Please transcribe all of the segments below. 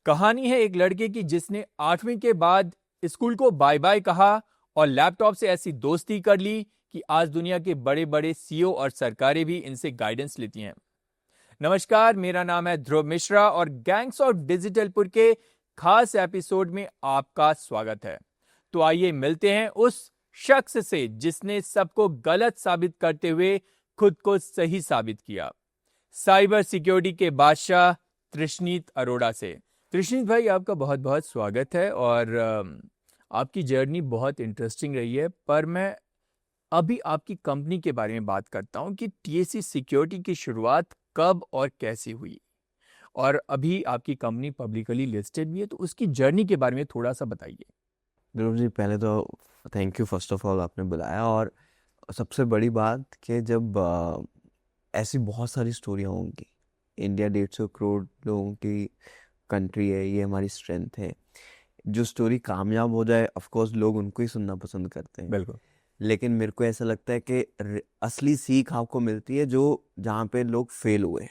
कहानी है एक लड़के की जिसने 8वीं के बाद स्कूल को बाय बाय कहा और लैपटॉप से ऐसी दोस्ती कर ली कि आज दुनिया के बड़े बड़े सीईओ और सरकारें भी इनसे गाइडेंस लेती हैं। नमस्कार, मेरा नाम है ध्रुव मिश्रा और गैंग्स ऑफ डिजिटलपुर के खास एपिसोड में आपका स्वागत है। तो आइए मिलते हैं उस शख्स से जिसने सबको गलत साबित करते हुए खुद को सही साबित किया। साइबर सिक्योरिटी के बादशाह तृष्णीत अरोड़ा से। तृष्णीत भाई, आपका बहुत बहुत स्वागत है और आपकी जर्नी बहुत इंटरेस्टिंग रही है। पर मैं अभी आपकी कंपनी के बारे में बात करता हूं कि टीएसी सिक्योरिटी की शुरुआत कब और कैसे हुई, और अभी आपकी कंपनी पब्लिकली लिस्टेड भी है, तो उसकी जर्नी के बारे में थोड़ा सा बताइए। ध्रुव जी, पहले तो thank you first of all आपने बुलाया। और सबसे बड़ी बात कि जब ऐसी बहुत सारी स्टोरियाँ होंगी। इंडिया 150 करोड़ लोगों की कंट्री है, ये हमारी स्ट्रेंथ है। जो स्टोरी कामयाब हो जाए ऑफ कोर्स लोग उनको ही सुनना पसंद करते हैं। बिल्कुल। लेकिन मेरे को ऐसा लगता है कि असली सीख आपको मिलती है जो जहाँ पे लोग फेल हुए,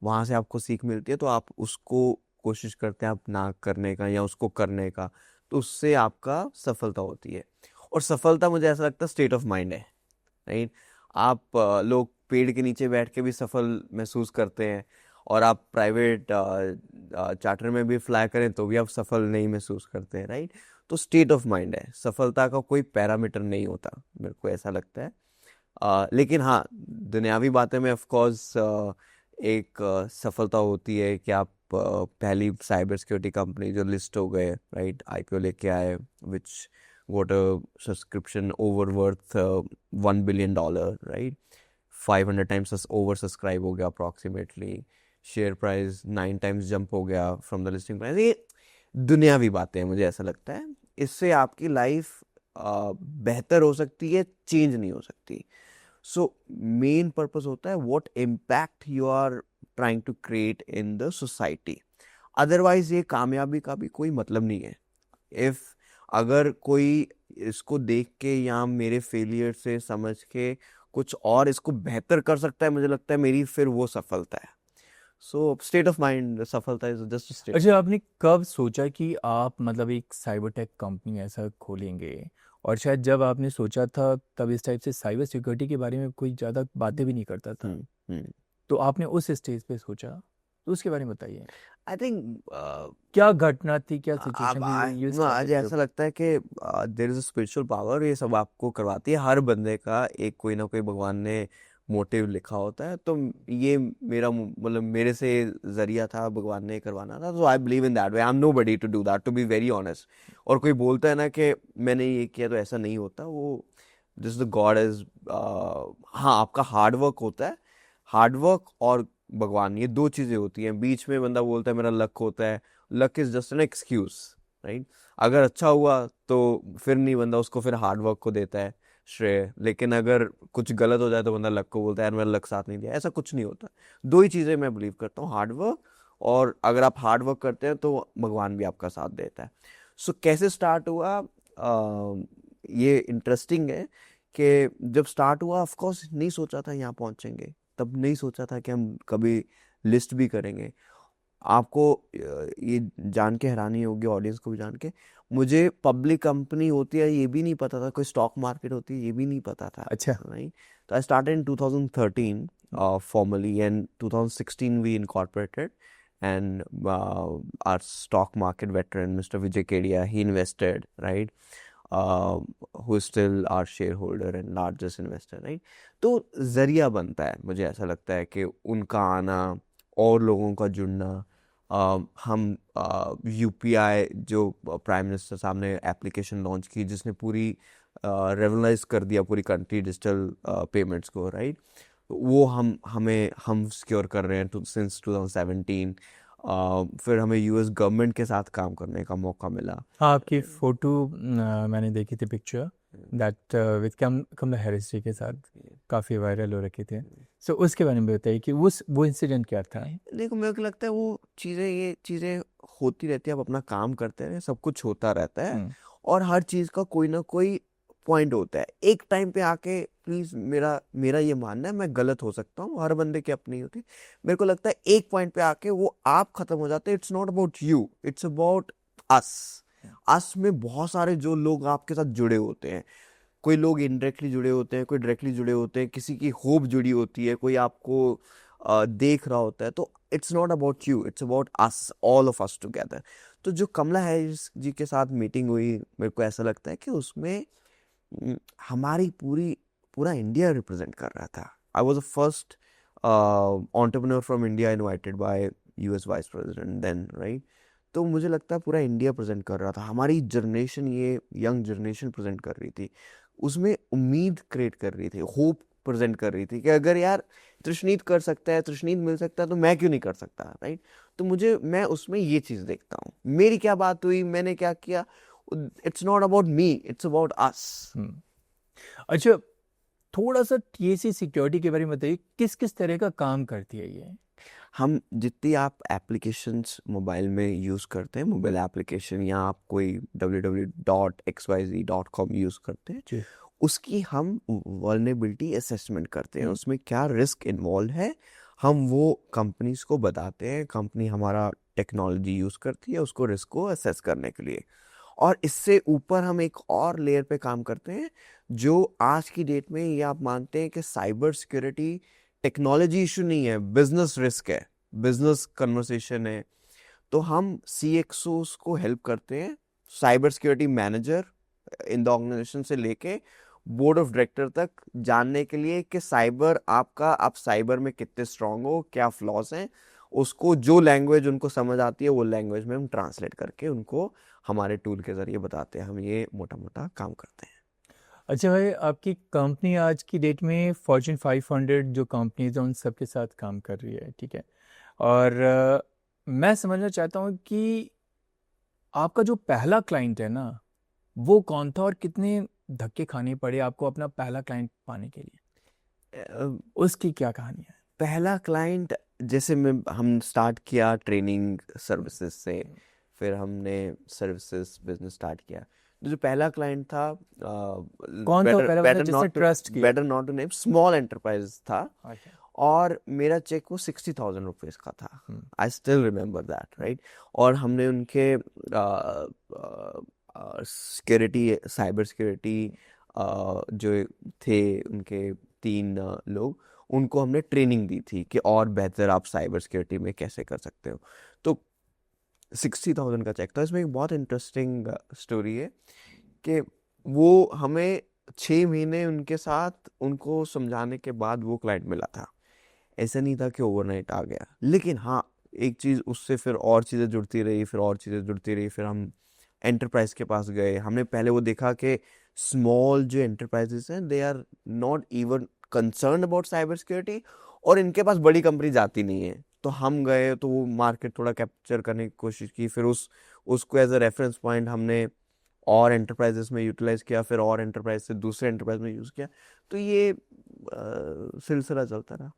वहाँ से आपको सीख मिलती है, तो आप उसको कोशिश करते हैं आप ना करने का या उसको करने का, तो उससे आपका सफलता होती है। और सफलता मुझे ऐसा लगता है स्टेट ऑफ माइंड है, राइट। आप लोग पेड़ के नीचे बैठ के भी सफल महसूस करते हैं, और आप प्राइवेट चार्टर में भी फ्लाई करें तो भी आप सफल नहीं महसूस करते हैं, राइट। तो स्टेट ऑफ माइंड है, सफलता का कोई पैरामीटर नहीं होता, मेरे को ऐसा लगता है। लेकिन हाँ, दुनियावी बातें में ऑफ कोर्स एक सफलता होती है कि आप पहली साइबर सिक्योरिटी कंपनी जो लिस्ट हो गए, राइट, आईपीओ लेके आए, which got a subscription over worth $1 billion, right. 500 times over subscribe हो गया approximately. Share price 9 times jump हो गया फ्रॉम द लिस्टिंग प्राइस। ये दुनियावी बातें हैं, मुझे ऐसा लगता है। इससे आपकी लाइफ बेहतर हो सकती है, चेंज नहीं हो सकती। सो मेन पर्पस होता है what impact you are trying to create in the society. Otherwise ये कामयाबी का भी कोई मतलब नहीं है। इफ अगर कोई इसको देख के या मेरे फेलियर से समझ के कुछ और इसको बेहतर कर सकता है, मुझे लगता है मेरी फिर वो सफलता है। सो स्टेट ऑफ माइंड, सफलता इज जस्ट स्टेट। अच्छा, आपने कब सोचा कि आप मतलब एक साइबर टेक कंपनी ऐसा खोलेंगे? और शायद जब आपने सोचा था तब इस टाइप से साइबर सिक्योरिटी के बारे में कोई ज़्यादा बातें भी नहीं करता था, हम्म। तो आपने उस स्टेज पे सोचा, तो उसके बारे में बताइए। आई थिंक क्या घटना थी, क्या अब सिचुएशन थी when you आज started ऐसा लगता है कि there is a spiritual power, ये सब आपको करवाती है। हर बंदे का एक कोई ना कोई भगवान ने मोटिव लिखा होता है, तो ये मेरा मतलब मेरे से जरिया था, भगवान ने करवाना था। So I believe in that way. I am nobody to do that, to be very honest. और कोई बोलता है ना कि मैंने ये किया तो ऐसा नहीं होता, वो दिस द गॉड इज। हाँ, आपका हार्ड वर्क होता है। हार्ड वर्क और भगवान, ये दो चीजें होती हैं। बीच में बंदा बोलता है मेरा लक होता है, luck is just an excuse, right. अगर अच्छा हुआ तो फिर नहीं, बंदा उसको फिर हार्ड वर्क को देता है श्रेय। लेकिन अगर कुछ गलत हो जाए तो बंदा लक को बोलता है यार मेरा लक साथ नहीं दिया। ऐसा कुछ नहीं होता। दो ही चीजें मैं बिलीव करता हूँ, हार्ड वर्क, और अगर आप हार्ड वर्क करते हैं तो भगवान भी आपका साथ देता है। सो कैसे स्टार्ट हुआ, ये इंटरेस्टिंग है कि जब स्टार्ट हुआ ऑफ कोर्स नहीं सोचा था यहाँ पहुंचेंगे, तब नहीं सोचा था कि हम कभी लिस्ट भी करेंगे। आपको ये जान के हैरानी होगी, ऑडियंस को भी जान के, मुझे पब्लिक कंपनी होती है ये भी नहीं पता था, कोई स्टॉक मार्केट होती है ये भी नहीं पता था, अच्छा। राइट। तो I started in 2013 formally, and 2016 we incorporated, and our stock market veteran Mr. Vijay Kedia, he invested, right, uh, who is still our shareholder and largest investor, right। तो जरिया बनता है, मुझे ऐसा लगता है कि उनका आना और लोगों का जुड़ना। हम यूपीआई जो प्राइम मिनिस्टर साहब ने एप्लीकेशन लॉन्च की जिसने पूरी रेवोल्यूशनाइज कर दिया पूरी कंट्री डिजिटल पेमेंट्स को, राइट। वो हम सिक्योर कर रहे हैं सिंस 2017। फिर हमें यूएस गवर्नमेंट के साथ काम करने का मौका मिला। हाँ, आपकी फोटो मैंने देखी थी, picture that with Kamala Harris ji के साथ काफ़ी वायरल हो रखे थे। सो उसके बारे में बताइए कि वो इंसिडेंट क्या था। देखो, मेरे को लगता है वो चीज़ें, ये चीज़ें होती रहती है, आप अपना काम करते हैं, सब कुछ होता रहता है। हम्म। और हर चीज़ का कोई ना कोई पॉइंट होता है, एक टाइम पे आके प्लीज, मेरा मेरा ये मानना है, मैं गलत हो सकता हूँ, हर बंदे की अपनी होती, मेरे को लगता है एक पॉइंट पे आके वो आप खत्म हो जाते हैं। It's not about you, it's about us. Us में बहुत सारे जो लोग आपके साथ जुड़े होते हैं, कोई लोग इनडायरेक्टली जुड़े होते हैं, कोई डायरेक्टली जुड़े होते हैं, किसी की होप जुड़ी होती है, कोई आपको देख रहा होता है। तो it's not about you, it's about us, all of us together. तो जो कमला हैरिस जी के साथ मीटिंग हुई, मेरे को ऐसा लगता है कि उसमें हमारी पूरा इंडिया रिप्रेजेंट कर रहा था। I was the first entrepreneur from India invited by US vice president then, right. तो मुझे लगता है पूरा इंडिया प्रेजेंट कर रहा था, हमारी जनरेशन, ये यंग जनरेशन प्रेजेंट कर रही थी, उसमें उम्मीद क्रिएट कर रही थी, होप प्रेजेंट कर रही थी कि अगर यार तृष्णीत कर सकता है, तृष्णीत मिल सकता है, तो मैं क्यों नहीं कर सकता, राइट। तो मैं उसमें ये चीज देखता हूँ, मेरी क्या बात हुई, मैंने क्या किया, it's not about me, it's about अस। अच्छा, थोड़ा सा टीएसी सिक्योरिटी के बारे में बताइए, किस किस तरह का काम करती है ये? हम जितनी आप एप्लीकेशंस मोबाइल में यूज़ करते हैं, मोबाइल एप्लीकेशन, या आप कोई www.xyz.com यूज़ करते हैं, जी। उसकी हम वल्नरेबिलिटी असेसमेंट करते हैं, उसमें क्या रिस्क इन्वॉल्व है, हम वो कंपनीज को बताते हैं, कंपनी हमारा टेक्नोलॉजी यूज़ करती है उसको रिस्क को असेस करने के लिए। और इससे ऊपर हम एक और लेयर पे काम करते हैं, जो आज की डेट में ये आप मानते हैं कि साइबर सिक्योरिटी टेक्नोलॉजी इशू नहीं है, बिजनेस रिस्क है, बिजनेस कन्वर्सेशन है। तो हम CXOs को हेल्प करते हैं, cyber security manager in the organization से लेके बोर्ड ऑफ डायरेक्टर तक, जानने के लिए कि आप साइबर में कितने स्ट्रांग हो, क्या फ्लॉज हैं, उसको जो लैंग्वेज उनको समझ आती है वो लैंग्वेज में हम ट्रांसलेट करके उनको हमारे टूल के जरिए बताते हैं। हम ये मोटा मोटा काम करते हैं। अच्छा भाई, आपकी कंपनी आज की डेट में फॉर्च्यून 500 जो कंपनीज हैं उन सब के साथ काम कर रही है, ठीक है। और मैं समझना चाहता हूँ कि आपका जो पहला क्लाइंट है ना, वो कौन था और कितने धक्के खाने पड़े आपको अपना पहला क्लाइंट पाने के लिए? उसकी क्या कहानी है? पहला क्लाइंट, जैसे हम स्टार्ट किया ट्रेनिंग सर्विसेज से, फिर हमने सर्विसेज बिजनेस स्टार्ट किया। तो जो पहला क्लाइंट था, कौन था वो पहला बंदा जिसने ट्रस्ट किया? Better not to name, small enterprise था। अच्छा। और मेरा चेक वो 60,000 रुपीज का था। I still remember that, right. और हमने उनके सिक्योरिटी, साइबर सिक्योरिटी जो थे उनके 3 लोग, उनको हमने ट्रेनिंग दी थी कि और बेहतर आप साइबर सिक्योरिटी में कैसे कर सकते हो। तो 60,000 का चेक था। इसमें एक बहुत इंटरेस्टिंग स्टोरी है कि वो हमें 6 महीने उनके साथ उनको समझाने के बाद वो क्लाइंट मिला था। ऐसा नहीं था कि ओवरनाइट आ गया, लेकिन हाँ, एक चीज़ उससे फिर और चीज़ें जुड़ती रही, फिर और चीज़ें जुड़ती रही, फिर हम एंटरप्राइज के पास गए। हमने पहले वो देखा कि स्मॉल जो एंटरप्राइजेस हैं, they are not even concern about cyber security, और इनके पास बड़ी कंपनी जाती नहीं है। तो हम गए, तो वो मार्केट थोड़ा कैप्चर करने की कोशिश की, फिर उसको एज अ रेफरेंस पॉइंट हमने और एंटरप्राइजेस में यूटिलाइज किया, फिर और एंटरप्राइज से दूसरे एंटरप्राइज में यूज़ किया। तो ये सिलसिला चलता रहा।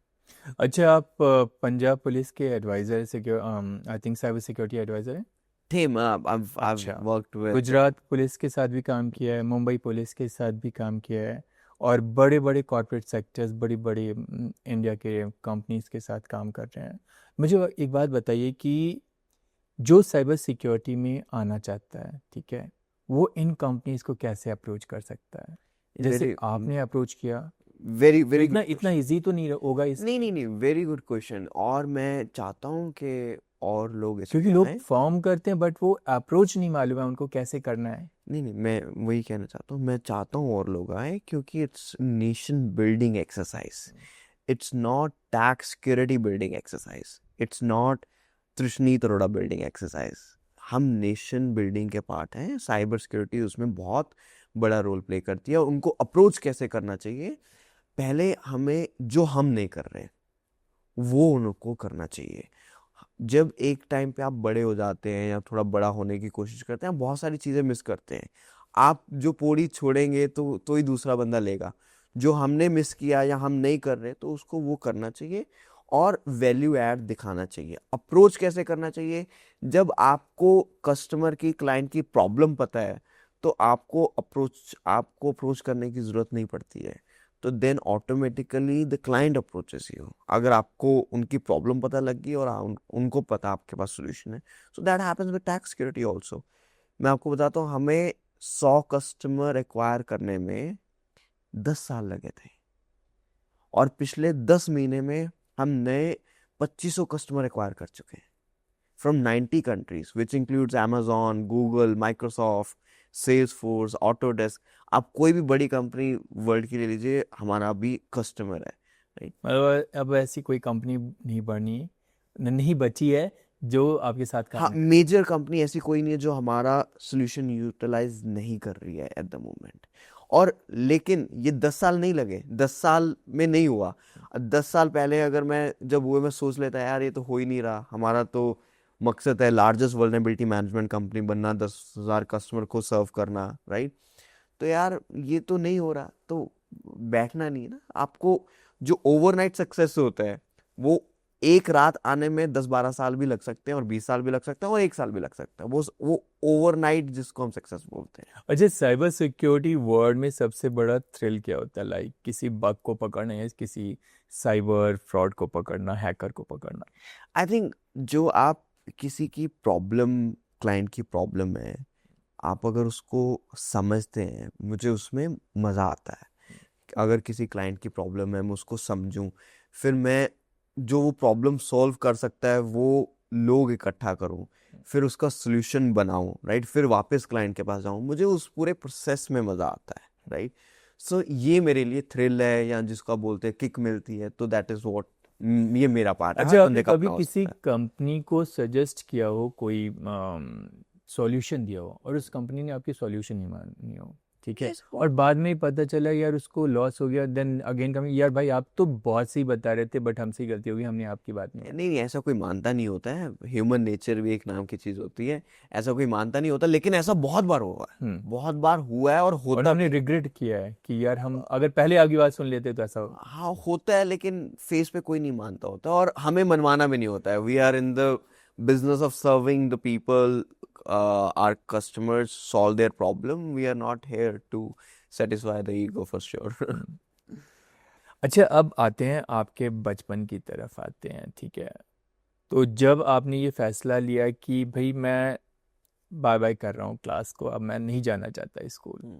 अच्छा, आप पंजाब पुलिस के advisor, I think cyber security advisor हैं? थे, I've अच्छा। worked with गुजरात पुलिस के साथ भी काम किया है, मुंबई पुलिस के साथ भी काम किया है, और बड़े बड़े कॉर्पोरेट सेक्टर्स, बड़ी बड़ी इंडिया के कंपनीज के साथ काम कर रहे हैं। मुझे एक बात बताइए कि जो साइबर सिक्योरिटी में आना चाहता है, ठीक है, वो इन कंपनीज को कैसे अप्रोच कर सकता है जैसे very आपने अप्रोच किया? very तो very इतना good इतना question। इजी तो नहीं होगा इस, नहीं नहीं नहीं, वेरी गुड क्वेश्चन। और मैं चाहता हूँ कि और लोग इसमें क्योंकि लोग आए। फॉर्म करते हैं बट वो अप्रोच नहीं मालूम है उनको कैसे करना है। नहीं नहीं, मैं वही कहना चाहता हूँ, मैं चाहता हूँ और लोग आए, क्योंकि it's nation building exercise, it's not TAC security building exercise, it's not Trishneet Arora building exercise. हम नेशन बिल्डिंग के पार्ट हैं, साइबर सिक्योरिटी उसमें बहुत बड़ा रोल प्ले करती है। और उनको अप्रोच कैसे करना चाहिए, पहले हमें जो हम नहीं कर रहे वो उनको करना चाहिए। जब एक टाइम पे आप बड़े हो जाते हैं या थोड़ा बड़ा होने की कोशिश करते हैं, बहुत सारी चीज़ें मिस करते हैं। आप जो पौड़ी छोड़ेंगे तो ही दूसरा बंदा लेगा। जो हमने मिस किया या हम नहीं कर रहे, तो उसको वो करना चाहिए और वैल्यू ऐड दिखाना चाहिए। अप्रोच कैसे करना चाहिए, जब आपको कस्टमर की, क्लाइंट की प्रॉब्लम पता है, तो आपको अप्रोच करने की जरूरत नहीं पड़ती है, तो then automatically the client approaches you, अगर आपको उनकी प्रॉब्लम पता लग गई और उनको पता आपके पास सोल्यूशन है। So that happens with tax security also. मैं आपको बताता हूँ, हमें 100 कस्टमर एक्वायर करने में 10 साल लगे थे, और पिछले 10 महीने में हम नए 2500 कस्टमर एक्वायर कर चुके हैं from 90 countries, which includes Amazon, Google, Microsoft, Salesforce, Autodesk। आप कोई भी बड़ी कंपनी वर्ल्ड की ले लीजिए, हमारा भी कस्टमर है, राइट। मतलब अब ऐसी कोई कंपनी नहीं बची है जो आपके साथ काम हाँ, नहीं मेजर कंपनी ऐसी कोई नहीं है जो हमारा सोल्यूशन यूटिलाइज नहीं कर रही है एट द मोमेंट। और लेकिन ये 10 साल नहीं लगे, 10 साल में नहीं हुआ। 10 साल पहले अगर मैं जब हुए मैं सोच लेता यार ये तो हो ही नहीं रहा, हमारा तो मकसद है लार्जेस्ट वल्नरेबिलिटी मैनेजमेंट कंपनी बनना, 10,000 कस्टमर को सर्व करना, राइट। तो यार ये तो नहीं हो रहा, तो बैठना नहीं है ना आपको। जो ओवरनाइट सक्सेस होता है वो एक रात आने में 10-12 साल भी लग सकते हैं, और 20 साल भी लग सकते हैं, और 1 साल भी लग सकता है। वो ओवरनाइट जिसको हम सक्सेस बोलते हैं। अच्छा, साइबर सिक्योरिटी वर्ल्ड में सबसे बड़ा थ्रिल क्या होता है? लाइक किसी बग को पकड़ना या किसी साइबर फ्रॉड को पकड़ना, हैकर को पकड़ना? आई थिंक जो आप किसी की प्रॉब्लम, क्लाइंट की प्रॉब्लम है, आप अगर उसको समझते हैं, मुझे उसमें मज़ा आता है। अगर किसी क्लाइंट की प्रॉब्लम है मैं उसको समझूं, फिर मैं जो वो प्रॉब्लम सॉल्व कर सकता है वो लोग इकट्ठा करूं, फिर उसका सोल्यूशन बनाऊं, राइट, फिर वापस क्लाइंट के पास जाऊं, मुझे उस पूरे प्रोसेस में मज़ा आता है, राइट। सो ये मेरे लिए थ्रिल है, या जिसको आप बोलते हैं किक मिलती है, तो दैट इज व्हाट, ये मेरा पार्ट है। हर अच्छा, आपने बंदे का कभी अपना हो किसी सकता है। कंपनी को सजेस्ट किया हो, कोई सॉल्यूशन दिया हो और उस कंपनी ने आपकी सॉल्यूशन नहीं मानी हो, ठीक है, Yes, और बाद में ही पता चला यार उसको लॉस हो गया, देन अगेन कमिंग, यार भाई आप तो बहुत सही बता रहे थे बट हमसे ही गलती हो गई, हमने आपकी बात नहीं नहीं नहीं, ऐसा कोई मानता नहीं होता है। ह्यूमन नेचर भी एक नाम की चीज होती है। ऐसा कोई मानता नहीं होता, लेकिन ऐसा बहुत बार हुआ है, मानी। बहुत बार हुआ है, और और होता हमने भी है। रिग्रेट किया है कि यार हम अगर पहले आपकी बात सुन लेते तो ऐसा हो। हाँ होता है, लेकिन फेस पे कोई नहीं मानता होता, और हमें मनवाना भी नहीं होता है। We are in the business of serving the people, our customers solve their problem. We are not here to satisfy the ego for sure. Hmm. अच्छा, अब आते हैं आपके बचपन की तरफ आते हैं, ठीक है। तो जब आपने ये फैसला लिया कि भाई मैं बाय बाय कर रहा हूँ क्लास को, अब मैं नहीं जाना चाहता स्कूल,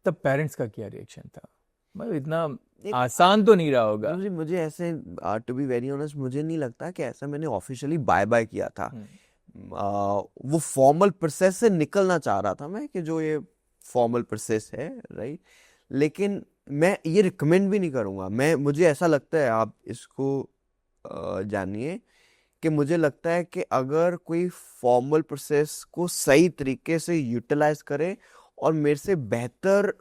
तब पेरेंट्स का क्या रिएक्शन था? मतलब इतना आसान तो नहीं रहा होगा। मुझे ऐसे, टू बी वेरी ऑनेस्ट, मुझे नहीं लगता कि ऐसा मैंने ऑफिशियली बाय बाय किया था। वो फॉर्मल प्रोसेस से निकलना चाह रहा था मैं, कि जो ये फॉर्मल प्रोसेस है, राइट। लेकिन मैं ये रिकमेंड भी नहीं करूंगा। मुझे ऐसा लगता है, आप इसको जानिए, कि मुझे लगता है कि अगर कोई फॉर्मल प्रोसेस को सही तरीके से यूटिलाइज करे और मेरे से बेहतर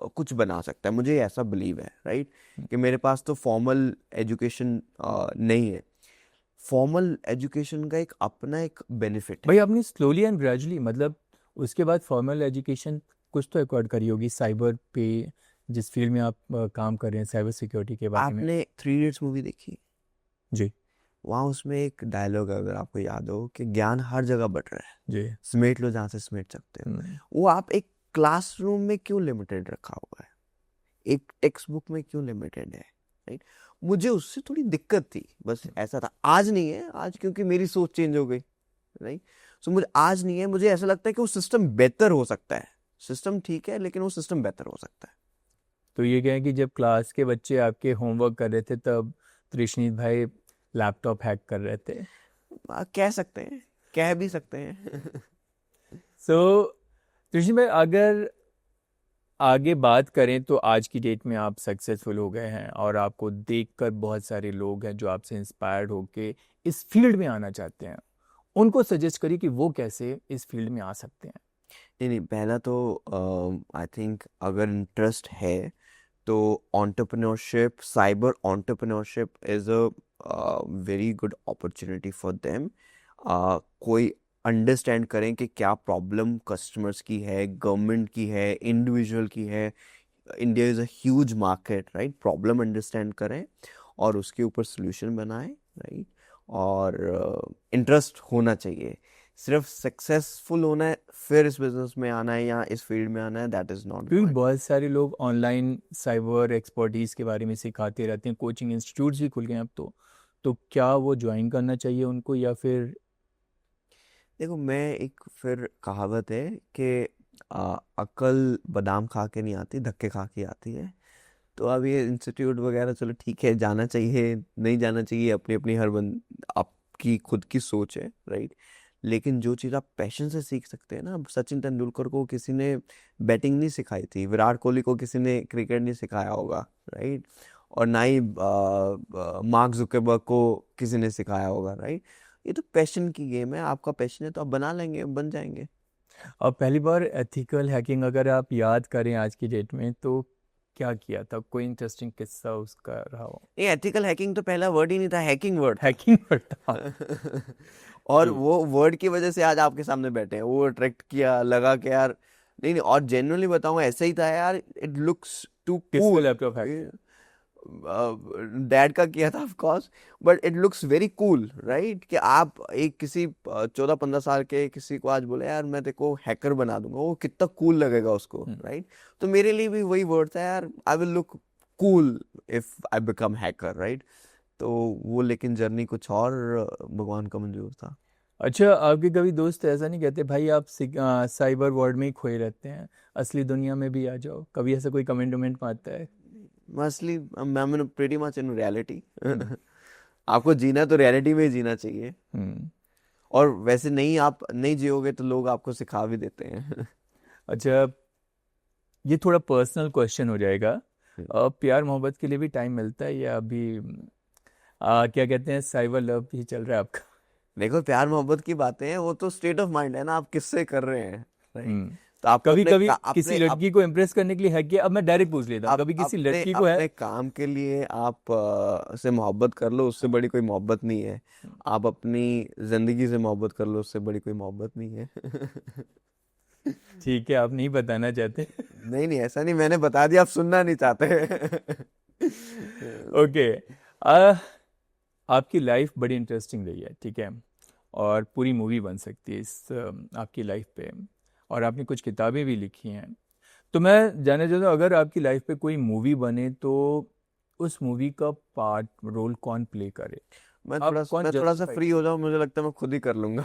कुछ बना सकता है, मुझे ऐसा बिलीव है, राइट। कि मेरे पास तो फॉर्मल एजुकेशन नहीं है। फॉर्मल एजुकेशन का एक अपना एक बेनिफिट भाई है। आपने स्लोली एंड ग्रेजुअली, मतलब उसके बाद फॉर्मल एजुकेशन कुछ तो एक्वायर करी होगी साइबर पे, जिस फील्ड में आप काम कर रहे हैं साइबर सिक्योरिटी के बारे में। आपने 3 इडियट्स मूवी देखी? जी। वहां उसमें एक डायलॉग है, अगर आपको याद हो, कि ज्ञान हर जगह बट रहा है, जी। समेट लो जहां से समेट सकते हो। हम्म। वो आप एक क्लासरूम में क्यों लिमिटेड रखा हुआ है, एक टेक्स्ट बुक में क्यों लिमिटेड है, राइट। मुझे उससे थोड़ी दिक्कत थी, बस ऐसा था। आज नहीं है, आज क्योंकि मेरी सोच चेंज हो गई, राइट। सो मुझे आज नहीं है, मुझे ऐसा लगता है कि वो सिस्टम बेहतर हो सकता है। सिस्टम ठीक है, लेकिन वो सिस्टम बेहतर हो सकता है। तो ये कहें कि जब क्लास के बच्चे आपके होमवर्क कर रहे थे तब त्रिशनीत भाई लैपटॉप हैक कर रहे थे? कह सकते हैं, कह भी सकते हैं। सो त्रिशनीत भाई, अगर आगे बात करें तो आज की डेट में आप सक्सेसफुल हो गए हैं और आपको देखकर बहुत सारे लोग हैं जो आपसे इंस्पायर्ड होके इस फील्ड में आना चाहते हैं। उनको सजेस्ट करिए कि वो कैसे इस फील्ड में आ सकते हैं। नहीं नहीं, पहला तो आई थिंक अगर इंटरेस्ट है तो entrepreneurship, cyber entrepreneurship is a very good opportunity for them। कोई अंडरस्टैंड करें कि क्या प्रॉब्लम कस्टमर्स की है, गवर्नमेंट की है, इंडिविजुअल की है। India is a huge market, right. Problem understand करें और उसके ऊपर सोल्यूशन बनाएं, राइट। और इंटरेस्ट होना चाहिए। सिर्फ सक्सेसफुल होना है फिर इस बिजनेस में आना है या इस फील्ड में आना है, दैट इज नॉट क्योंकि बहुत सारे लोग ऑनलाइन साइबर एक्सपर्टीज के बारे में सिखाते रहते हैं, कोचिंग इंस्टीट्यूट्स भी खुल गए हैं अब तो क्या वो ज्वाइन करना चाहिए उनको या फिर? देखो, मैं एक फिर कहावत है कि अक्ल बादाम खा के नहीं आती, धक्के खा के आती है। तो अब ये इंस्टीट्यूट वगैरह चलो ठीक है, जाना चाहिए नहीं जाना चाहिए, अपनी अपनी आपकी खुद की सोच है, राइट। लेकिन जो चीज़ आप पैशन से सीख सकते हैं ना, अब सचिन तेंदुलकर को किसी ने बैटिंग नहीं सिखाई थी, विराट कोहली को किसी ने क्रिकेट नहीं सिखाया होगा, राइट। और ना ही मार्क जुकरबर्ग को किसी ने सिखाया होगा, राइट। ये तो पैशन की गेम है, आपका पैशन है तो आप बना लेंगे, बन जाएंगे। अब पहली बार एथिकल हैकिंग अगर आप याद करें आज की डेट में तो क्या किया था? कोई इंटरेस्टिंग किस्सा उसका रहा हो? ये एथिकल हैकिंग तो पहला वर्ड ही नहीं था, हैकिंग वर्ड था। हैकिंग था। और जी। वो वर्ड की वजह से आज आपके सामने बैठे हैं, वो अट्रैक्ट किया, लगा कि यार नहीं नहीं, और जेन्युइनली बताऊंगा ऐसा ही था यार, इट लुक्स टू किसका कूल। Laptop hack? डैड का किया था of course, but it looks very cool, right. कि आप एक किसी 14-15 साल के किसी को आज बोले यार मैं तेरे को हैकर बना दूंगा, वो कितना कूल लगेगा उसको, राइट। तो मेरे लिए भी वही वर्ड था यार, I will look cool if I become hacker, right. तो वो लेकिन जर्नी कुछ और भगवान का मंजूर था। अच्छा, आपके कभी दोस्त ऐसा नहीं कहते भाई आप साइबर वर्ल्ड में ही खोए रहते हैं, असली दुनिया में भी आ जाओ? कभी ऐसा कोई कमेंट वमेंट में आता है? मसली मैं प्रीटी मच इन रियलिटी। आपको जीना तो रियलिटी में ही जीना चाहिए, हम्म। और वैसे नहीं आप नहीं जियोगे तो लोग आपको सिखा भी देते हैं। अच्छा, ये थोड़ा पर्सनल क्वेश्चन हो जाएगा। प्यार मोहब्बत के लिए भी टाइम मिलता है या अभी क्या कहते हैं, साइबर लव ही चल रहा है आपका? देखो, प्यार मोहब्बत की बातें हैं, वो तो स्टेट ऑफ माइंड है ना, आप किससे कर रहे हैं, राइट। तो आपको कभी अपने कभी किसी लड़की को इम्प्रेस करने के लिए है किया? अब मैं डायरेक्ट पूछ लेता हूँ, कभी किसी अपने लड़की को है? अपने काम के लिए आप से मोहब्बत कर लो, उससे बड़ी कोई मोहब्बत नहीं है। आप अपनी जिंदगी से मोहब्बत कर लो, उससे बड़ी कोई मोहब्बत नहीं है। ठीक है, आप नहीं बताना चाहते? नहीं नहीं, ऐसा नहीं, मैंने बता दिया, आप सुनना नहीं चाहते। ओके। आपकी लाइफ बड़ी इंटरेस्टिंग रही है, ठीक है, और पूरी मूवी बन सकती है इस आपकी लाइफ पे, और आपने कुछ किताबें भी लिखी हैं। तो मैं जानना चाहता हूँ, अगर आपकी लाइफ पे कोई मूवी बने तो उस मूवी का पार्ट रोल कौन प्ले करे? मैं आप थोड़ा कौन मैं थोड़ा सा जस्टिफाई फ्री हो जाऊं, मुझे लगता है मैं खुद ही कर लूंगा।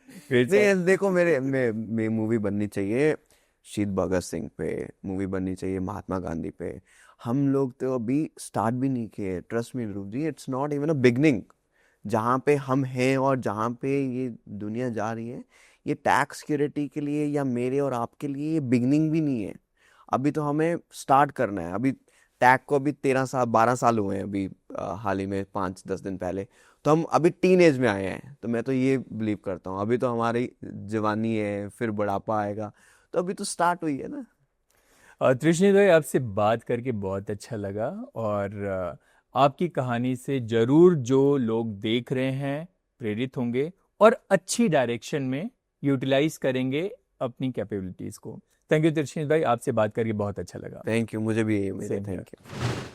ग्रेट नहीं, साहब। देखो, मेरे मूवी बननी चाहिए शहीद भगत सिंह पे, मूवी बननी चाहिए महात्मा गांधी पे। हम लोग तो अभी स्टार्ट भी नहीं किए, trust me Dhruv ji, it's not even a beginning. जहाँ पे हम हैं और जहाँ पे ये दुनिया जा रही है, ये टैक्स सिक्योरिटी के लिए या मेरे और आपके लिए ये बिगनिंग भी नहीं है। अभी तो हमें स्टार्ट करना है। अभी टैग को अभी 13-12 साल हुए हैं, अभी हाल ही में 5-10 दिन पहले। तो हम अभी टीन एज में आए हैं, तो मैं तो ये बिलीव करता हूँ, अभी तो हमारी जवानी है, फिर बुढ़ापा आएगा, तो अभी तो स्टार्ट हुई है ना। तृष्णा भाई, आपसे बात करके बहुत अच्छा लगा, और आपकी कहानी से जरूर जो लोग देख रहे हैं प्रेरित होंगे और अच्छी डायरेक्शन में यूटिलाइज करेंगे अपनी कैपेबिलिटीज को। थैंक यू तृष्णा भाई, आपसे बात करके बहुत अच्छा लगा। थैंक यू, मुझे भी यही उम्मीद है, Same here. Thank you.